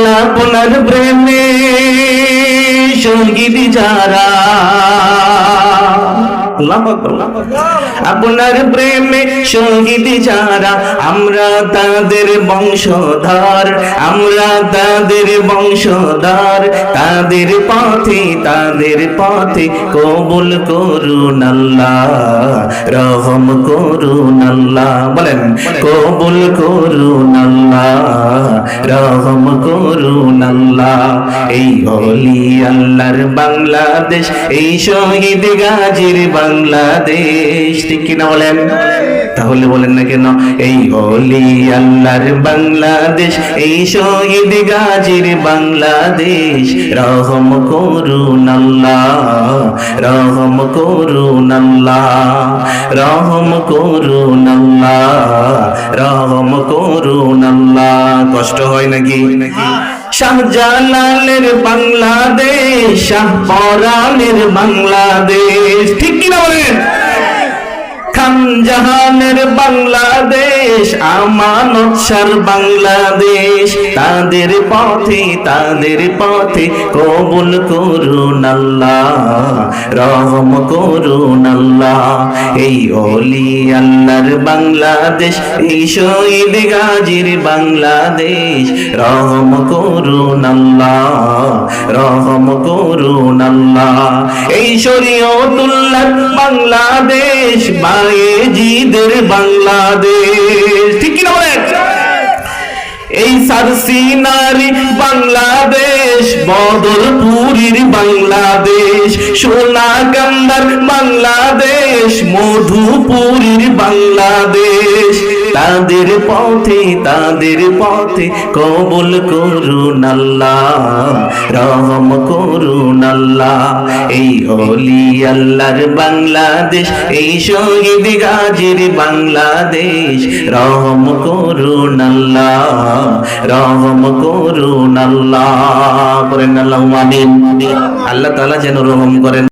আপনার প্রেমে শহীদ যারা, আপনার প্রেমে শহীদ যারা, আমরা তাদের বংশধর, আমরা তাদের বংশধর। তাদের পথে কবুল করুন আল্লাহ, রহম করুন আল্লাহ। বলেন কবুল করুন আল্লাহ, রহম করুন আল্লাহ। এই ওলি আল্লাহর বাংলাদেশ, এই শহীদ গাজীর বাংলাদেশ, ঠিক কিনা বলেন? তাহলে বলেন না কেন? এই ওলি আল্লাহর বাংলাদেশ, এই শহীদ গাজীর বাংলাদেশ। রহম করুন আল্লাহ, রহম করুন আল্লাহ, রহম করুন আল্লাহ, রহম করুন আল্লাহ। কষ্ট হয় নাকি? শাহজালালের বাংলাদেশ, শাহপরানের বাংলাদেশ, ঠিক কিনা বলেন? খানজাহানের বাংলাদেশ, আমানত শাহর বাংলাদেশ। তাদের পথে কবুল করুন আল্লাহ, রহম করুন আল্লাহ। এই ওলি আল্লাহর বাংলাদেশ, এই শহীদ গাজীর বাংলাদেশ। রহম করুন আল্লাহ, রহম করুন আল্লাহ। এই শরীয়তুল্লাহর বাংলাদেশ, বায়েজিদের বাংলাদেশ, ঠিক কিনা বলেন? এই সারসিনারি বাংলাদেশ, বদরপুরীর বাংলাদেশ। সোনাগান্ধার বাংলাদেশ, মধুপুরীর বাংলাদেশ। তাদের পথে কবুল করুন আল্লাহ, রহম করুন আল্লাহ। এই ওলি আল্লাহর বাংলাদেশ, এই শহীদ গাজীর বাংলাদেশ। রহম করুন আল্লাহ, রহম করুন আল্লাহ। করেন আল্লাহুম্মা আমিন। আল্লাহ তাআলা যেন রহম করেন।